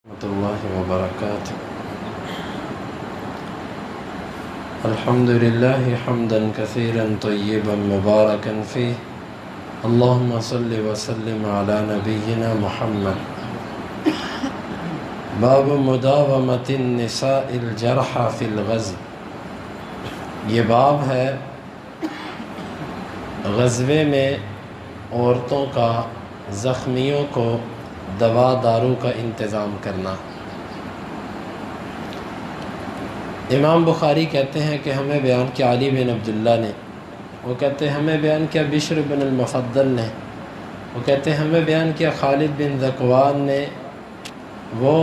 ورحمۃ اللہ وبرکاتہ۔ الحمد للہ حمدا کثیرا طیبا مبارکا فیہ، اللہم صل وسلم علی نبینا محمد۔ باب مداومۃ النساء الجرحى فی الغزو، یہ باب ہے غزوے میں عورتوں کا زخمیوں کو دوا دارو کا انتظام کرنا۔ امام بخاری کہتے ہیں کہ ہمیں بیان کیا علی بن عبداللہ نے، وہ کہتے ہیں ہمیں بیان کیا بشر بن المفضل نے، وہ کہتے ہیں ہمیں بیان کیا خالد بن ذکوان نے، وہ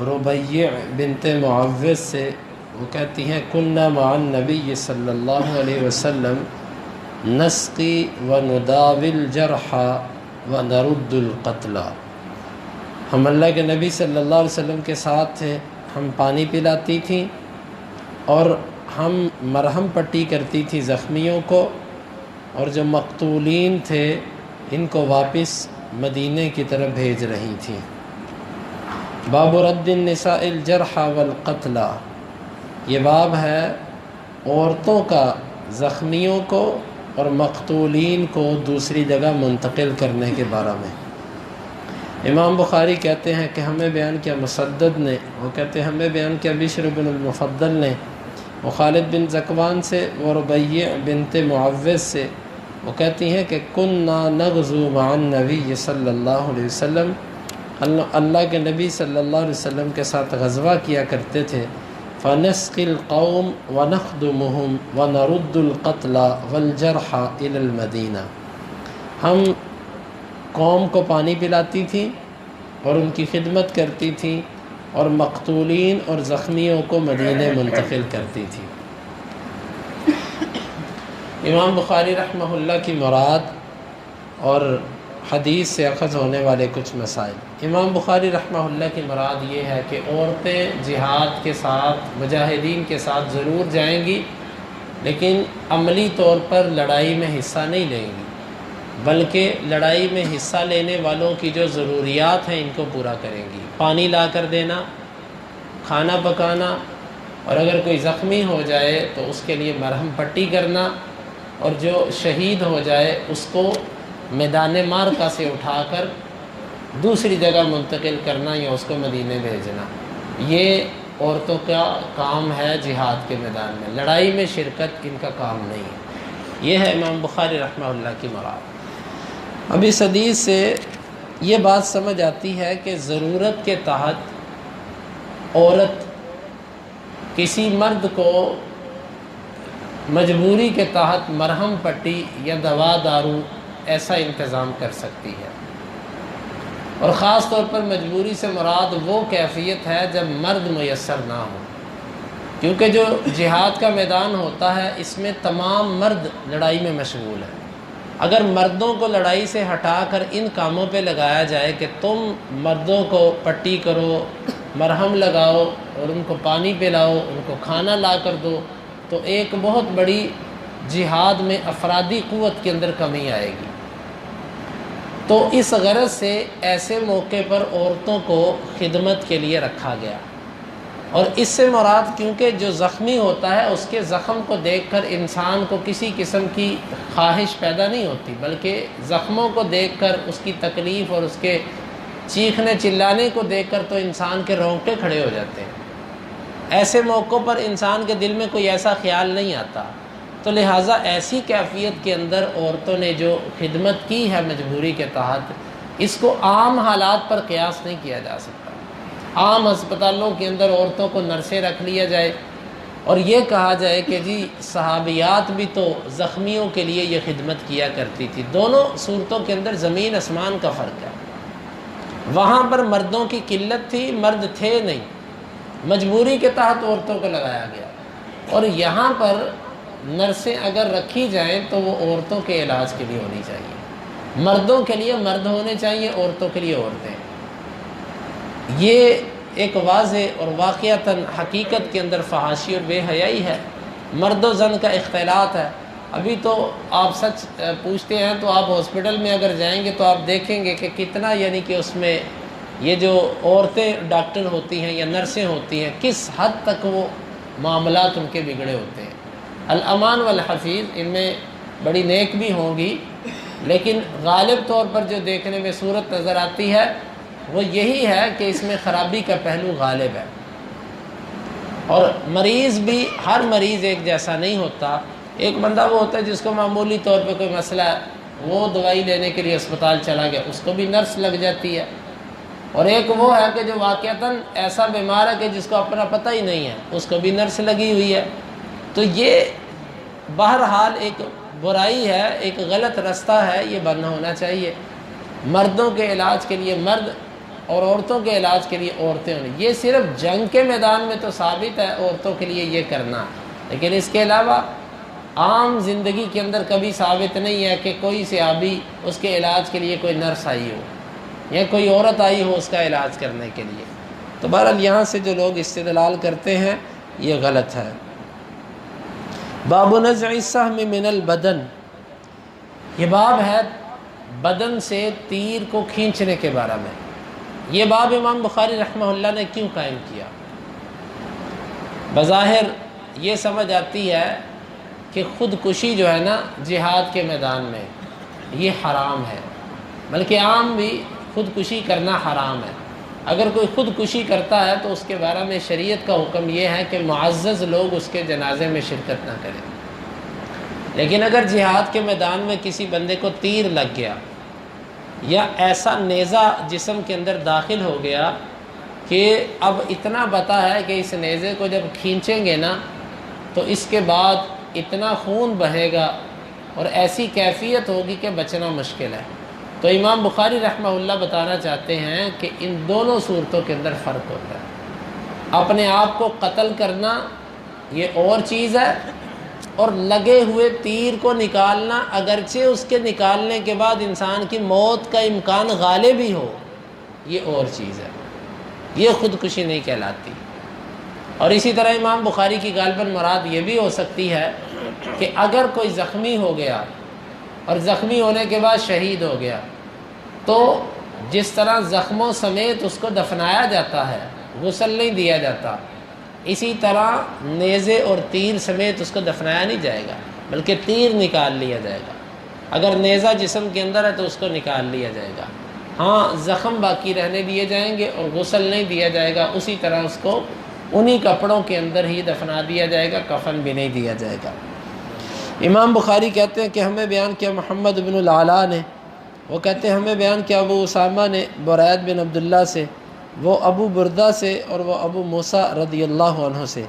ربیع بنت معوذ سے، وہ کہتی ہیں کننا مع النبی صلی اللہ علیہ وسلم نسقی ونداوی الجرحى ونرد القتلى، ہم اللہ کے نبی صلی اللہ علیہ وسلم کے ساتھ تھے، ہم پانی پلاتی تھیں اور ہم مرہم پٹی کرتی تھی زخمیوں کو، اور جو مقتولین تھے ان کو واپس مدینے کی طرف بھیج رہی تھیں۔ باب رد النساء الجرحى والقتلى، یہ باب ہے عورتوں کا زخمیوں کو اور مقتولین کو دوسری جگہ منتقل کرنے کے بارے میں۔ امام بخاری کہتے ہیں کہ ہمیں بیان کیا مسدد نے، وہ کہتے ہیں ہمیں بیان کیا بشر بن المفضل نے، وہ خالد بن ذکوان سے، وہ ربیع بنت معوذ سے، وہ کہتی ہیں کہ کننا نغزو مع النبی صلی اللہ علیہ وسلم، اللہ کے نبی صلی اللہ علیہ وسلم کے ساتھ غزوہ کیا کرتے تھے، فنسقی القوم ونخدمهم ونرد القتلى والجرحى الى المدینہ، ہم قوم کو پانی پلاتی تھی اور ان کی خدمت کرتی تھی اور مقتولین اور زخمیوں کو مدینے منتقل کرتی تھی۔ امام بخاری رحمہ اللہ کی مراد اور حدیث سے اخذ ہونے والے کچھ مسائل۔ امام بخاری رحمہ اللہ کی مراد یہ ہے کہ عورتیں جہاد کے ساتھ مجاہدین کے ساتھ ضرور جائیں گی، لیکن عملی طور پر لڑائی میں حصہ نہیں لیں گی، بلکہ لڑائی میں حصہ لینے والوں کی جو ضروریات ہیں ان کو پورا کریں گی، پانی لا کر دینا، کھانا پکانا، اور اگر کوئی زخمی ہو جائے تو اس کے لیے مرہم پٹی کرنا، اور جو شہید ہو جائے اس کو میدان معرکہ سے اٹھا کر دوسری جگہ منتقل کرنا یا اس کو مدینے بھیجنا، یہ عورتوں کا کام ہے جہاد کے میدان میں، لڑائی میں شرکت ان کا کام نہیں ہے۔ یہ ہے امام بخاری رحمہ اللہ کی مراد۔ اب اس حدیث سے یہ بات سمجھ آتی ہے کہ ضرورت کے تحت عورت کسی مرد کو مجبوری کے تحت مرہم پٹی یا دوا دارو ایسا انتظام کر سکتی ہے، اور خاص طور پر مجبوری سے مراد وہ کیفیت ہے جب مرد میسر نہ ہو، کیونکہ جو جہاد کا میدان ہوتا ہے اس میں تمام مرد لڑائی میں مشغول ہیں۔ اگر مردوں کو لڑائی سے ہٹا کر ان کاموں پہ لگایا جائے کہ تم مردوں کو پٹی کرو، مرہم لگاؤ اور ان کو پانی پلاؤ، ان کو کھانا لا کر دو، تو ایک بہت بڑی جہاد میں افرادی قوت کے اندر کمی آئے گی۔ تو اس غرض سے ایسے موقع پر عورتوں کو خدمت کے لیے رکھا گیا، اور اس سے مراد کیونکہ جو زخمی ہوتا ہے اس کے زخم کو دیکھ کر انسان کو کسی قسم کی خواہش پیدا نہیں ہوتی، بلکہ زخموں کو دیکھ کر اس کی تکلیف اور اس کے چیخنے چلانے کو دیکھ کر تو انسان کے رونگٹے کھڑے ہو جاتے ہیں۔ ایسے موقعوں پر انسان کے دل میں کوئی ایسا خیال نہیں آتا، تو لہٰذا ایسی کیفیت کے اندر عورتوں نے جو خدمت کی ہے مجبوری کے تحت، اس کو عام حالات پر قیاس نہیں کیا جا سکتا۔ عام ہسپتالوں کے اندر عورتوں کو نرسیں رکھ لیا جائے اور یہ کہا جائے کہ جی صحابیات بھی تو زخمیوں کے لیے یہ خدمت کیا کرتی تھی، دونوں صورتوں کے اندر زمین آسمان کا فرق ہے۔ وہاں پر مردوں کی قلت تھی، مرد تھے نہیں، مجبوری کے تحت عورتوں کو لگایا گیا، اور یہاں پر نرسیں اگر رکھی جائیں تو وہ عورتوں کے علاج کے لیے ہونی چاہیے، مردوں کے لیے مرد ہونے چاہیے، عورتوں کے لیے عورتیں۔ یہ ایک واضح اور واقعتاً حقیقت کے اندر فحاشی اور بے حیائی ہے، مرد و زن کا اختلاط ہے۔ ابھی تو آپ سچ پوچھتے ہیں تو آپ ہاسپٹل میں اگر جائیں گے تو آپ دیکھیں گے کہ کتنا یعنی کہ اس میں یہ جو عورتیں ڈاکٹر ہوتی ہیں یا نرسیں ہوتی ہیں کس حد تک وہ معاملات ان کے بگڑے ہوتے ہیں۔ الامان والحفیظ ان میں بڑی نیک بھی ہوں گی، لیکن غالب طور پر جو دیکھنے میں صورت نظر آتی ہے وہ یہی ہے کہ اس میں خرابی کا پہلو غالب ہے۔ اور مریض بھی، ہر مریض ایک جیسا نہیں ہوتا۔ ایک بندہ وہ ہوتا ہے جس کو معمولی طور پہ کوئی مسئلہ ہے، وہ دوائی لینے کے لیے اسپتال چلا گیا، اس کو بھی نرس لگ جاتی ہے۔ اور ایک وہ ہے کہ جو واقعتاً ایسا بیمار ہے کہ جس کو اپنا پتہ ہی نہیں ہے، اس کو بھی نرس لگی ہوئی ہے۔ تو یہ بہرحال ایک برائی ہے، ایک غلط رستہ ہے، یہ بند ہونا چاہیے۔ مردوں کے علاج کے لیے مرد اور عورتوں کے علاج کے لیے عورتیں ہونی، یہ صرف جنگ کے میدان میں تو ثابت ہے عورتوں کے لیے یہ کرنا، لیکن اس کے علاوہ عام زندگی کے اندر کبھی ثابت نہیں ہے کہ کوئی صحابی اس کے علاج کے لیے کوئی نرس آئی ہو یا کوئی عورت آئی ہو اس کا علاج کرنے کے لیے۔ تو بہرحال یہاں سے جو لوگ استدلال کرتے ہیں یہ غلط ہے۔ باب نزع السهم من البدن، یہ باب ہے بدن سے تیر کو کھینچنے کے بارے میں۔ یہ باب امام بخاری رحمہ اللہ نے کیوں قائم کیا؟ بظاہر یہ سمجھ آتی ہے کہ خودکشی جو ہے نا جہاد کے میدان میں یہ حرام ہے، بلکہ عام بھی خودکشی کرنا حرام ہے۔ اگر کوئی خودکشی کرتا ہے تو اس کے بارے میں شریعت کا حکم یہ ہے کہ معزز لوگ اس کے جنازے میں شرکت نہ کریں۔ لیکن اگر جہاد کے میدان میں کسی بندے کو تیر لگ گیا یا ایسا نیزہ جسم کے اندر داخل ہو گیا کہ اب اتنا پتہ ہے کہ اس نیزے کو جب کھینچیں گے نا تو اس کے بعد اتنا خون بہے گا اور ایسی کیفیت ہوگی کہ بچنا مشکل ہے، تو امام بخاری رحمہ اللہ بتانا چاہتے ہیں کہ ان دونوں صورتوں کے اندر فرق ہوتا ہے۔ اپنے آپ کو قتل کرنا یہ اور چیز ہے، اور لگے ہوئے تیر کو نکالنا، اگرچہ اس کے نکالنے کے بعد انسان کی موت کا امکان غالب ہی ہو، یہ اور چیز ہے، یہ خودکشی نہیں کہلاتی۔ اور اسی طرح امام بخاری کی غالباً مراد یہ بھی ہو سکتی ہے کہ اگر کوئی زخمی ہو گیا اور زخمی ہونے کے بعد شہید ہو گیا تو جس طرح زخموں سمیت اس کو دفنایا جاتا ہے، غسل نہیں دیا جاتا، اسی طرح نیزے اور تیر سمیت اس کو دفنایا نہیں جائے گا، بلکہ تیر نکال لیا جائے گا۔ اگر نیزہ جسم کے اندر ہے تو اس کو نکال لیا جائے گا، ہاں زخم باقی رہنے دیے جائیں گے اور غسل نہیں دیا جائے گا، اسی طرح اس کو انہی کپڑوں کے اندر ہی دفنا دیا جائے گا، کفن بھی نہیں دیا جائے گا۔ امام بخاری کہتے ہیں کہ ہمیں بیان کیا محمد بن العلاء نے، وہ کہتے ہیں ہمیں بیان کیا ابو اسامہ نے برید بن عبداللہ سے، وہ ابو بردہ سے، اور وہ ابو موسیٰ رضی اللہ عنہ سے۔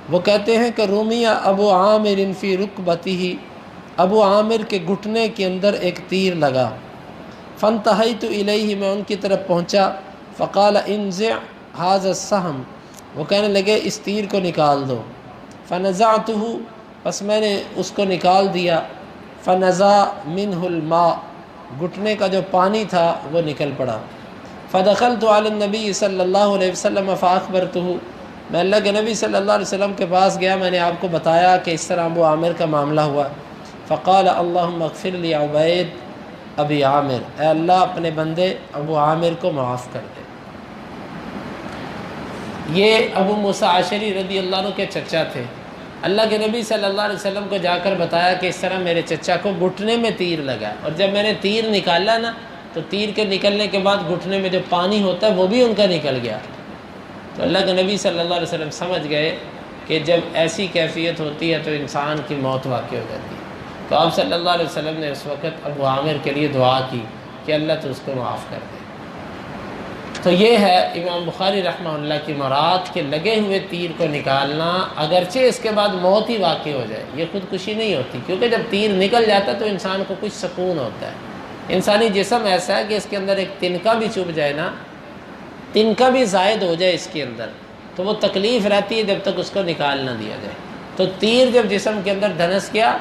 وہ کہتے ہیں کہ رومیہ ابو عامر فی رکبتہ، ابو عامر کے گھٹنے کے اندر ایک تیر لگا، فانتہیت الیہ، میں ان کی طرف پہنچا، فقال انزع ھذا السہم، وہ کہنے لگے اس تیر کو نکال دو، فنزعتہ، پس میں نے اس کو نکال دیا، فنزع منہ الماء، گھٹنے کا جو پانی تھا وہ نکل پڑا، فدخلت علی النبی صلی اللہ علیہ وسلم فاخبرتہ، میں اللہ کے نبی صلی اللہ علیہ وسلم کے پاس گیا، میں نے آپ کو بتایا کہ اس طرح ابو عامر کا معاملہ ہوا، فقال اللہم اغفر لی عبید ابی عامر، اے اللہ اپنے بندے ابو عامر کو معاف کر دے۔ یہ ابو موسیٰ عشری رضی اللہ عنہ کے چچا تھے، اللہ کے نبی صلی اللہ علیہ وسلم کو جا کر بتایا کہ اس طرح میرے چچا کو گھٹنے میں تیر لگا، اور جب میں نے تیر نکالا نا تو تیر کے نکلنے کے بعد گھٹنے میں جو پانی ہوتا ہے وہ بھی ان کا نکل گیا۔ تو اللہ کے نبی صلی اللہ علیہ وسلم سمجھ گئے کہ جب ایسی کیفیت ہوتی ہے تو انسان کی موت واقع ہو جاتی ہے، تو آپ صلی اللہ علیہ وسلم نے اس وقت ابو عامر کے لیے دعا کی کہ اللہ تو اس کو معاف کر دے۔ تو یہ ہے امام بخاری رحمہ اللہ کی مراد کہ لگے ہوئے تیر کو نکالنا، اگرچہ اس کے بعد موت ہی واقع ہو جائے، یہ خودکشی نہیں ہوتی، کیونکہ جب تیر نکل جاتا ہے تو انسان کو کچھ سکون ہوتا ہے۔ انسانی جسم ایسا ہے کہ اس کے اندر ایک تنکا بھی چبھ جائے نا، تنکا بھی زائد ہو جائے اس کے اندر، تو وہ تکلیف رہتی ہے جب تک اس کو نکال نہ دیا جائے۔ تو تیر جب جسم کے اندر دھنس گیا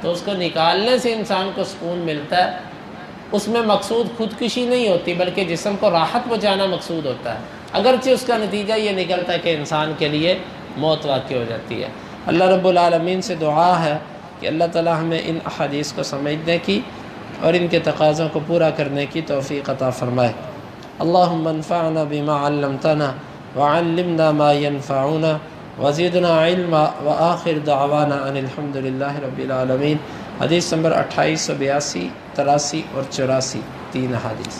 تو اس کو نکالنے سے انسان کو سکون ملتا ہے، اس میں مقصود خودکشی نہیں ہوتی بلکہ جسم کو راحت پہنچانا مقصود ہوتا ہے، اگرچہ اس کا نتیجہ یہ نکلتا ہے کہ انسان کے لیے موت واقع ہو جاتی ہے۔ اللہ رب العالمین سے دعا ہے کہ اللہ تعالی ہمیں ان احادیث کو سمجھنے کی اور ان کے تقاضوں کو پورا کرنے کی توفیق عطا فرمائے۔ اللہم انفعنا بما علمتنا وعلمنا ما ينفعنا وزدنا علما وآخر دعوانا ان الحمد للہ رب العالمین۔ حدیث نمبر 2882، 83 اور 84، 3 احادیث۔